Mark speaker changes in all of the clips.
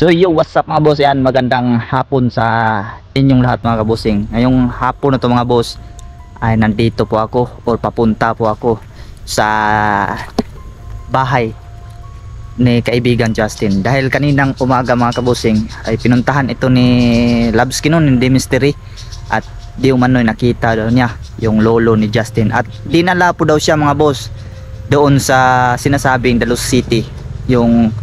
Speaker 1: So yo, what's up mga boss? Yan, magandang hapon sa inyong lahat mga kabusing. Ngayong hapon na to mga boss ay nandito po ako or papunta po ako sa bahay ni kaibigan Justin. Dahil kaninang umaga mga kabusing ay pinuntahan ito ni Labski noon, hindi mystery. At di umano'y nakita daw niya yung lolo ni Justin. At dinala po daw siya mga boss doon sa sinasabing Dalos City, yung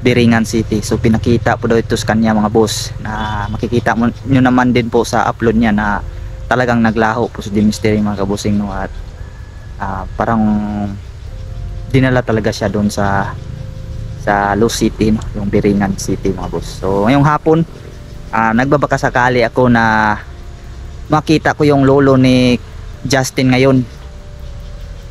Speaker 1: Biringan City. So pinakita po daw ito sa kanya mga boss, na makikita mo nyo naman din po sa upload niya na talagang naglaho po sa mystery mga kabusing, no? At parang dinala talaga siya doon sa Los City, no? Yung Biringan City mga boss. So ngayong hapon nagbabakasakali ako na makita ko yung lolo ni Justin ngayon.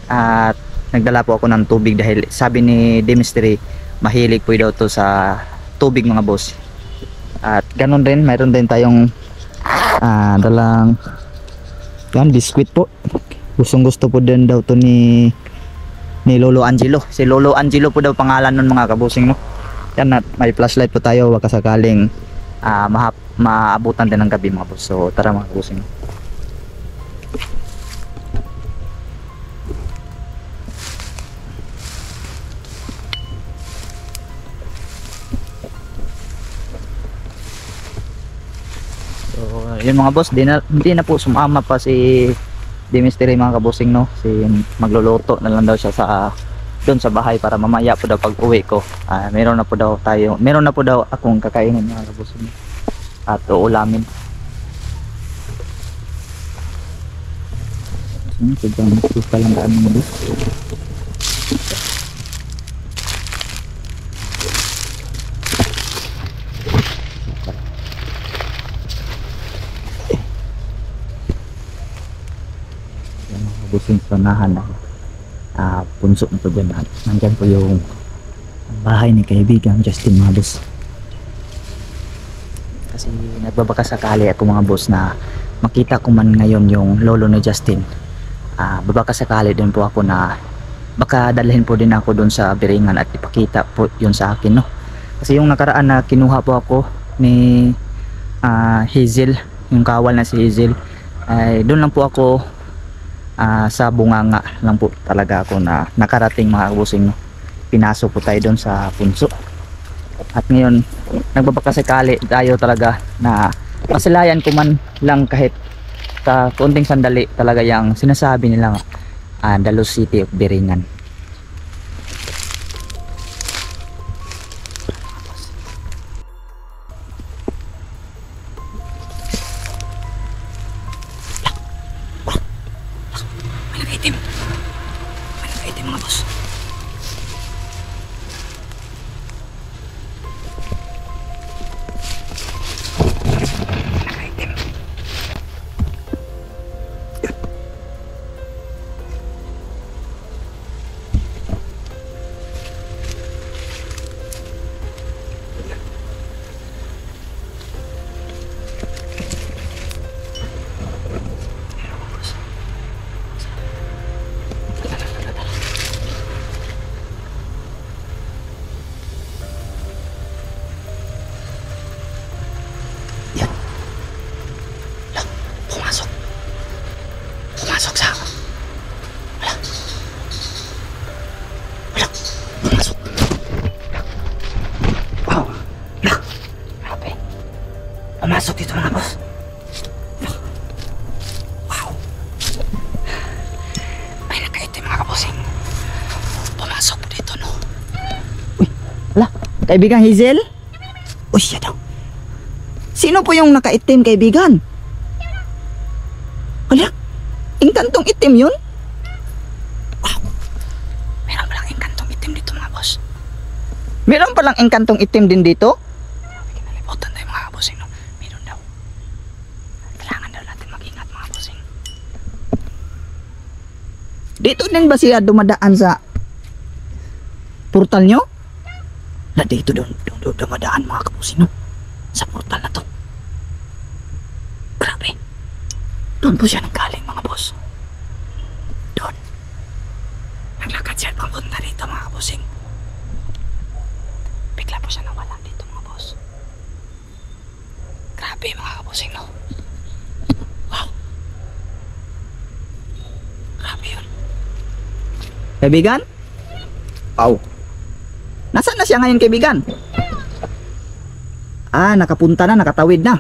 Speaker 1: At nagdala po ako ng tubig dahil sabi ni Mystery mahilig po daw to sa tubig mga boss. At ganun din, mayroon din tayong dalang yan, biskwit po. Gustong gusto po din daw to ni Lolo Angelo. Si Lolo Angelo po daw pangalan nun mga kabusing, no? Yan, at may flashlight po tayo wag kasakaling maabutan din ng gabi mga boss. So tara mga kabusing. Yun mga boss, hindi na po sumama pa si Mystery mga kabusing, no? Si magluluto na lang daw siya doon sa bahay para mamaya po daw pag uwi ko meron na po daw akong kakainin mga kabusing at uulamin. Ka lang daan mo boss. Busing sanahan na punso na po dyan. Nandyan po yung bahay ni kaibigan Justin mga boss. Kasi nagbabakasakali ako mga boss na makita ko man ngayon yung lolo ni Justin. Babakasakali din po ako na baka dalhin po din ako doon sa Biringan at ipakita po yun sa akin, no? Kasi yung nakaraan na kinuha po ako ni Hazel, yung kawal na si Hazel, ay doon lang po ako sa bunganga lang po talaga ako na nakarating mga kabusing, no? Pinasok po tayo doon sa punso. At ngayon nagbabakasakali tayo talaga na masilayan ko man lang kahit sa konting sandali talaga yung sinasabi nila Dalos City of Biringan. Mga boss. Pumasok sa pumasok. Wow, grabe, pumasok dito mga boss. Wow, ay nakaitim mga kabosing, pumasok dito, no? Uy, ala, kaibigan Hazel. Uy, siya daw. Sino po yung nakaitim kaibigan? Ala, engkantong itim yun? Wow, meron palang engkantong itim dito mga boss. Meron palang engkantong itim din dito? Kinalimutan tayo mga bossing, no? Meron daw. Kailangan daw natin mag-ingat mga bossing. Dito din ba siya dumadaan sa portal nyo? Na dito doon dumadaan mga bossing, no? Sa portal na to. Grabe. Doon po siya nanggaling mga boss. kabusing. Bigla po siya nawala dito mga boss. Grabe mga kabusing, no? Wow. Grabe yun. Kaibigan? Wow. Nasaan na siya ngayon, kaibigan? Ah, nakapunta na, nakatawid na.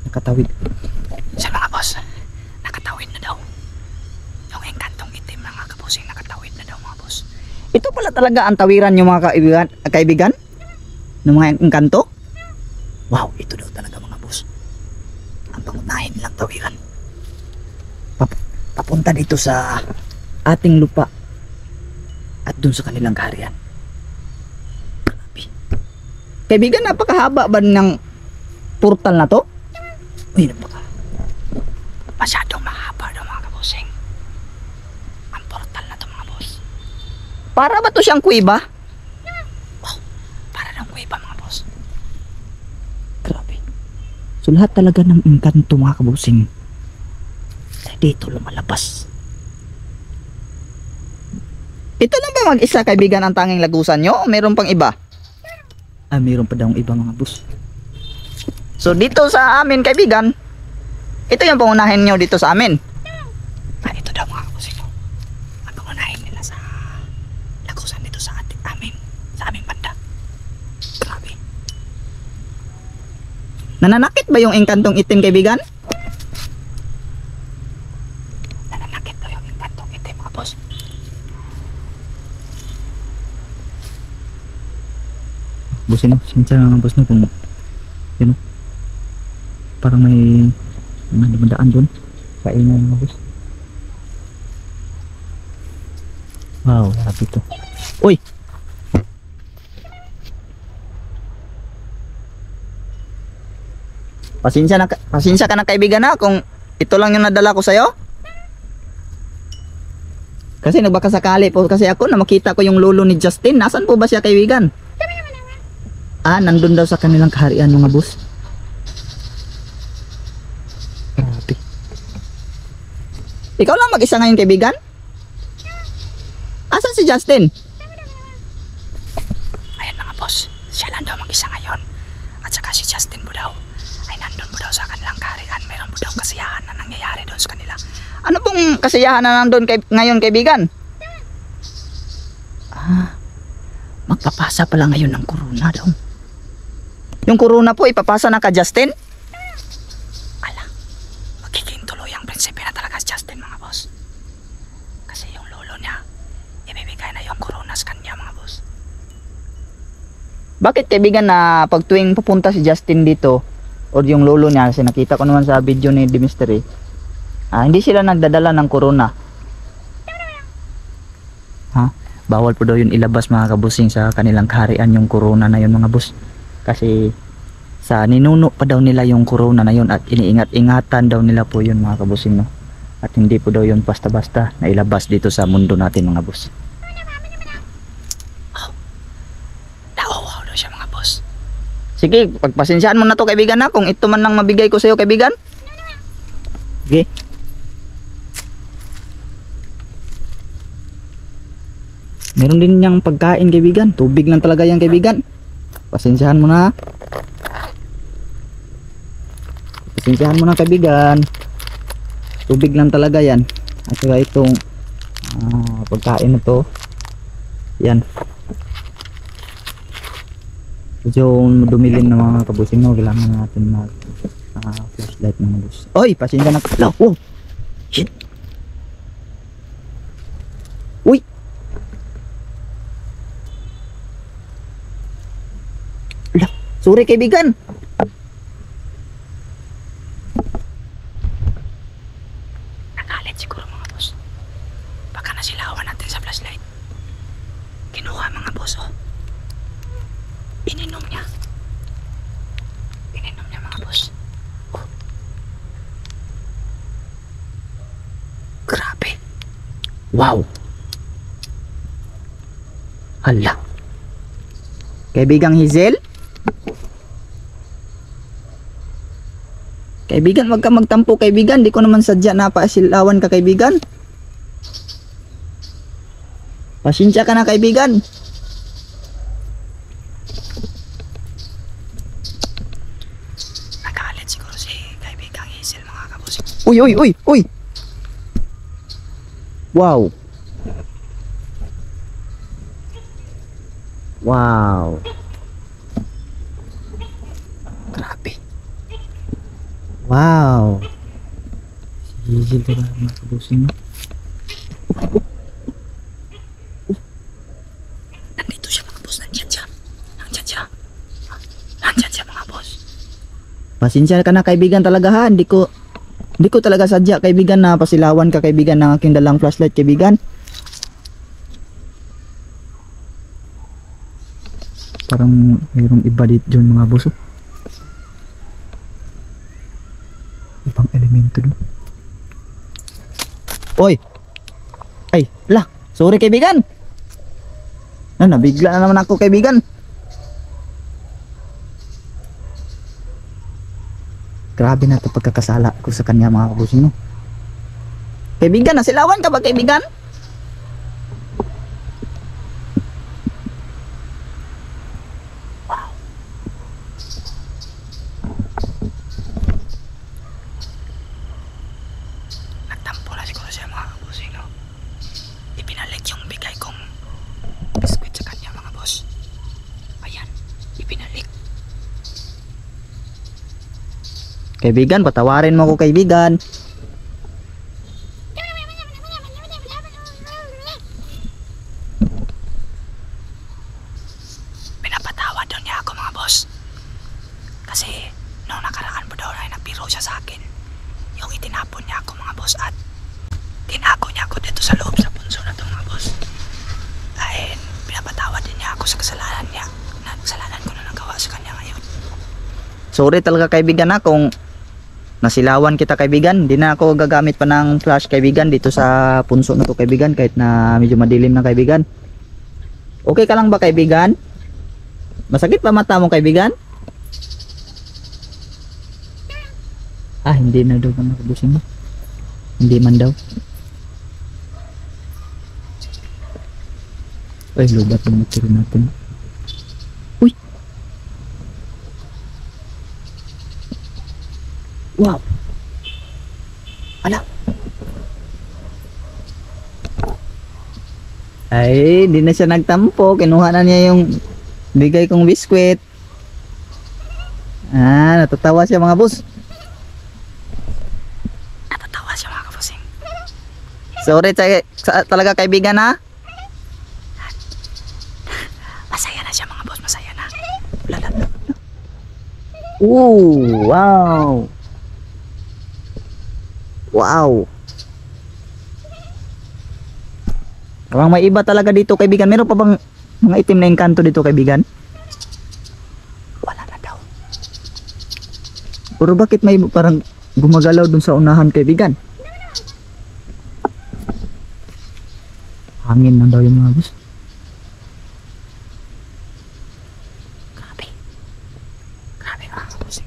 Speaker 1: Nakatawid. Siya mga boss, nakatawid na daw. Yung engkantong itim mga kabusing, nakatawid na daw mga boss. Ito pala talaga ang tawiran yung mga kaibigan? Ng mga engkanto? Wow, ito daw talaga mga boss. Ang pangunahin nilang tawiran. Papunta dito sa ating lupa at dun sa kanilang kaharian. Kaibigan, napakahaba ba ng portal na to? Uy, masyadong mahaba daw mga kabusing. Ang portal na to mga boss. Para ba to siyang kuweba? Wow, para ng kuweba mga boss. Grabe. So lahat talaga ng engkanto mga kabusing dito lumalabas. Ito lang ba mag-isa kaibigan ang tanging lagusan nyo? O meron pang iba? Ah, mayroon pa daw iba mga boss. So dito sa amin kaibigan, ito yung pangunahin nyo dito sa amin. Ah, ito daw mga kabusin mo. Ang pangunahin nila sa lagusan dito sa amin, sa aming banda. Grabe. Nananakit ba yung engkantong itim kaibigan? Nananakit daw yung engkantong itim mga boss. Busin, sinsya nga boss no kung yun know, parang may dumadaan doon kaingan mga boss. Wow, grabe to. Uy, pasensya ka na kaibigan na kung ito lang yung nadala ko sa'yo. Kasi nagbaka sakali po kasi ako na makita ko yung lolo ni Justin. Nasaan po ba siya kaibigan? Ah, nandun daw sa kanilang kaharian mga boss. Grabe. Ikaw lang mag-isa ngayon kaibigan? Asan si Justin? Ayan mga boss, siya lang daw mag-isa ngayon. At saka si Justin po daw ay nandun po daw sa kanilang kaharian. Meron po daw kasiyahan na nangyayari doon sa kanila. Ano pong kasiyahan na nandun ngayon kaibigan? Ah, magpapasa pala ngayon ng corona daw. Yung corona po ipapasa na ka Justin? Ala, magiging tuloy ang prinsipe na talaga si Justin mga boss. Kasi yung lolo niya ibibigay na yung corona sa kanya mga boss. Bakit kaibigan na pag tuwing pupunta si Justin dito o yung lolo niya, kasi nakita ko naman sa video ni The Mystery, hindi sila nagdadala ng corona? Ha? Bawal po daw yun ilabas mga kabusing sa kanilang kaharian yung corona na yun mga boss. Kasi sa ninuno pa daw nila yung corona na yun at iniingat-ingatan daw nila po yun mga kabusing no? At hindi po daw yun basta-basta na ilabas dito sa mundo natin mga boss. Oh, nauuhaw daw siya mga boss. Sige, pagpasensyahan mo na to kaibigan na kung ito man lang mabigay ko sa iyo kaibigan. Okay. Meron din niyang pagkain kaibigan. Tubig lang talaga yan kaibigan. Pasensyahan mo na. Pasensyahan mo na kaibigan. Tubig lang talaga yan. At saka itong pagkain na to. Yan. Medyo dumilin na mga kabusing mo. Kailangan natin mag flashlight mga bus. Oy, pasensya na. Oh, shit. Uy. Sorry kaibigan. Nagalit siguro mga boss. Baka nasilawan natin sa flashlight. Kinuha mga boss oh. Ininom niya. Ininom niya mga boss. Oh. Grabe. Wow. Hala. Kaibigang Hazel? Kaibigan, wag ka magtampo kaibigan. Di ko naman sadya na paasilawan ka kaibigan. Pasensya ka na kaibigan. Nagalit siguro si kaibigang Hazel mga kabusing. Uy, uy, uy, uy. Wow. Wow. Grabe. Wow. Si Hazel diba mga kabusing, no? Nandito siya mga boss. Nandyan siya. Nandyan siya. Nandyan siya mga boss. Pasensya ka na kaibigan talaga ha. Hindi ko talaga sadya kaibigan na pasilawan ka kaibigan ng aking dalang flashlight kaibigan. Parang mayroong iba dito dyan mga boss. Ibang elemento doon. Oy! Ay, lah! Sorry kaibigan! Nabigla na naman ako kaibigan. Grabe na ito pagkakasala ko sa kanya mga kabusing, no? Kaibigan, nasilawan ka ba kaibigan? Wow. Nagtampo na siguro siya mga kabusing, no? Ipinalik yung bigay kong biskwit sa kanya mga boss. Ayan, ipinalik. Kaibigan, patawarin mo ako kaibigan. Pinapatawad daw niya ako mga boss. Kasi nung nakaraan po daw ay nagpiro siya sa akin. Yung itinapon niya ako mga boss at tinago niya ako dito sa loob sa punso na to mga boss. Ay pinapatawad din niya ako sa kasalanan niya. Kasalanan ko na nagawa sa kanya ngayon. Sorry talaga kaibigan na kung nasilawan kita kaibigan. Hindi na ako gagamit pa ng flash kaibigan dito sa punso na to kaibigan kahit na medyo madilim na kaibigan. Okay ka lang ba kaibigan? Masakit pa mata mo kaibigan? Hindi na daw mga kabusing mo. Hindi man daw. Ay, lubat yung matiro natin. Uy! Wow! Ala! Ay, di na siya nagtampo. Kinuha na niya yung bigay kong biskwit. Natatawa siya mga boss. Natatawa siya mga kabusing. Sorry talaga kaibigan ha. Masaya na siya mga boss. Masaya na. Lala. Ooh, wow! Wow! Parang may iba talaga dito kaibigan. Meron pa bang mga itim na engkanto dito kaibigan? Wala na daw. Pero bakit may parang gumagalaw dun sa unahan kaibigan? Hangin lang daw yung mga boss. Grabe. Grabe mga kabusing.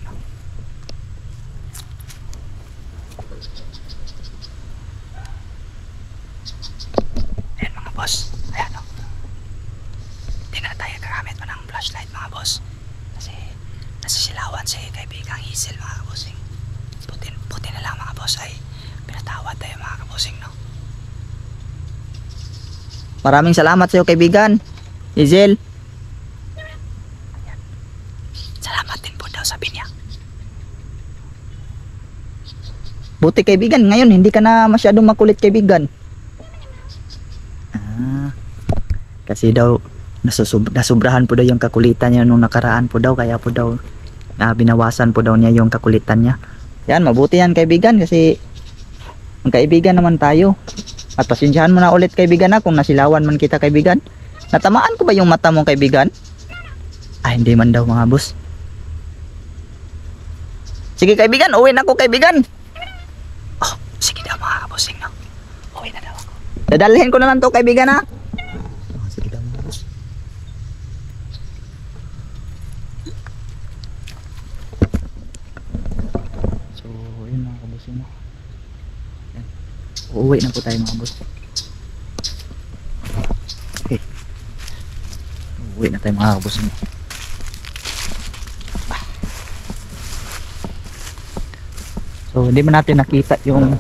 Speaker 1: Ayan mga boss. Ayan o. Hindi na tayo gagamit pa ng flashlight mga boss. Kasi nasisilawan si kaibigang Hazel mga kabusing. Puti na lang mga boss ay pinatawad tayo mga kabusing no. Maraming salamat sa iyo kaibigan Hazel. Salamat din po daw sabi niya. Buti kaibigan ngayon hindi ka na masyadong makulit kaibigan. Kasi daw nasubrahan po daw yung kakulitan niya nung nakaraan po daw, kaya po daw binawasan po daw niya yung kakulitan niya. Yan, mabuti yan kaibigan kasi ang kaibigan naman tayo. At pasensyahan mo na ulit kaibigan na kung nasilawan man kita kaibigan. Natamaan ko ba yung mata mo kaibigan? Hindi man daw mga boss. Sige kaibigan, uwi na ako kaibigan. Oh, sige daw mga kabusing no. Uwi na daw ako. Dadalhin ko na lang to kaibigan ha. Sige daw mga boss. So, yun mga kabusing no. Uuwi na po tayo mga boss. Uwi na tayo mga kabusing. So hindi man natin nakita yung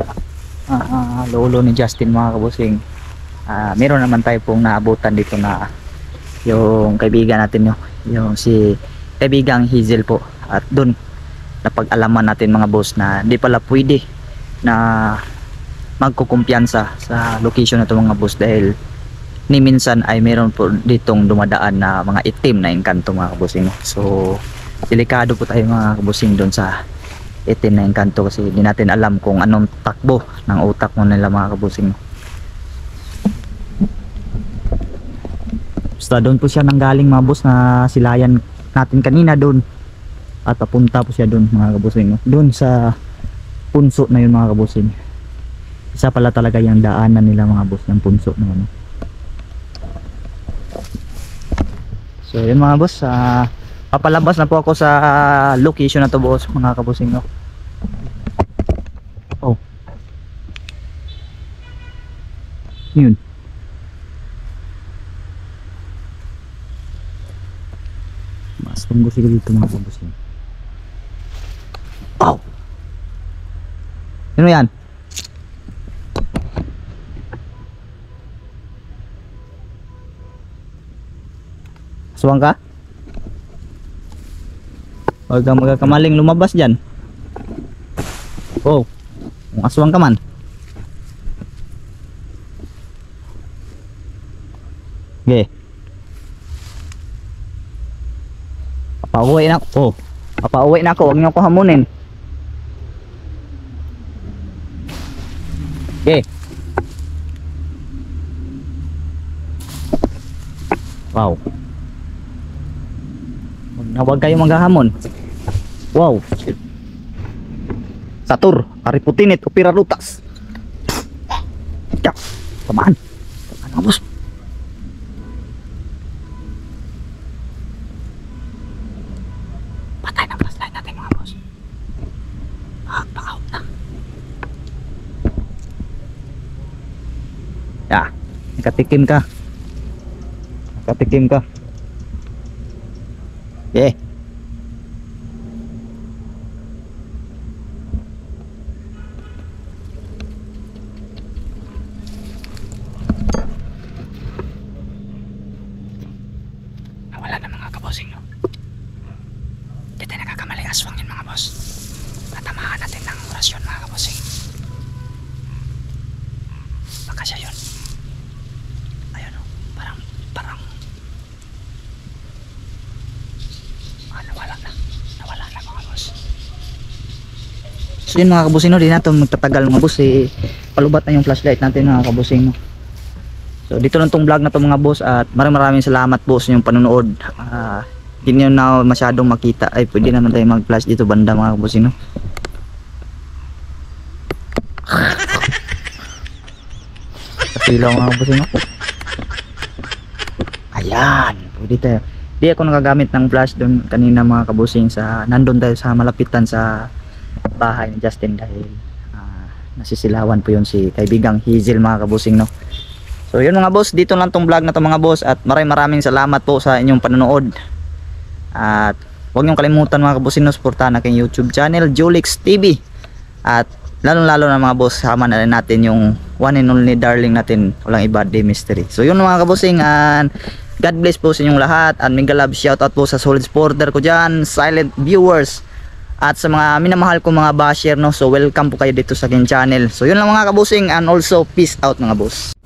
Speaker 1: lolo ni Justin mga kabusing. Meron naman tayo pong naabutan dito na yung kaibigan natin yung si kaibigang Hazel po, at doon napag-alaman natin mga boss na hindi pala pwede na magkukumpiyansa sa location na ito mga boss, dahil ni minsan ay meron po ditong dumadaan na mga itim na engkanto mga kabusing. So delikado po tayo mga kabusing doon sa itim na engkanto, kasi hindi natin alam kung anong takbo ng utak mo nila mga kabusing. Basta doon po siya nanggaling mga boss, na silayan natin kanina doon, at papunta po siya doon mga kabusing, doon sa punso na yun mga kabusing. Isa pala talaga yung daanan nila mga boss, yung punso na ano. So yun mga boss, papalabas na po ako sa location na to boss mga kabusing, no? Oh, yun. Mas tunggu sila dito mga kabusing. Oh, sino yan? Aswang ka? Huwag kang magkakamaling lumabas dyan. Oh, kung aswang ka man. Okay. Papauwi na ako. Oh, papauwi na ako. Huwag niyo ako hamunin. Okay. Wow. Huwag kayo maghahamon. Wow. Satur, Ariputinit, Upira Rutas. Yak, tamaan. Ano boss? Patay na flashlight natin mga boss. Pa-out na. Ya, nakatikim ka. Nakatikim ka. Okay. Nawala na mga kabosing, no? Hindi tayo nakakamali aswang yun mga boss. Natamahan natin ng orasyon mga kabosing. Baka siya yun. Ayun, no? Parang nawala na mga boss. So yun mga kabusing, no, di na ito magtatagal mga boss, palubat na yung flashlight natin mga kabusing, no. So dito lang tong vlog na to mga boss, at maraming salamat po sa inyong panonood. Hindi nyo na masyadong makita, ay pwede naman tayo mag flash dito banda mga kabusing, no. Kasilaw mga kabusing, no. Ayan, pwede tayo. Di ako nakagamit ng flash doon kanina mga kabusing, sa nandun tayo sa malapitan sa bahay ni Justin, dahil nasisilawan po yun si kaibigang Hazel mga kabusing, no. So yun mga boss, dito lang tong vlog na to mga boss, at maraming salamat po sa inyong panonood. At huwag niyong kalimutan mga kabusing, no, suportahan aking YouTube channel Julix TV, at lalo na mga boss, sama na rin natin yung one and only darling natin, walang iba, Day Mystery. So yun mga kabusing, and God bless po sa inyong lahat, and mega love shoutout po sa solid supporter ko dyan, silent viewers, at sa mga minamahal ko mga basher, no. So welcome po kayo dito sa aking channel. So yun lang mga kabusing, and also peace out mga boss.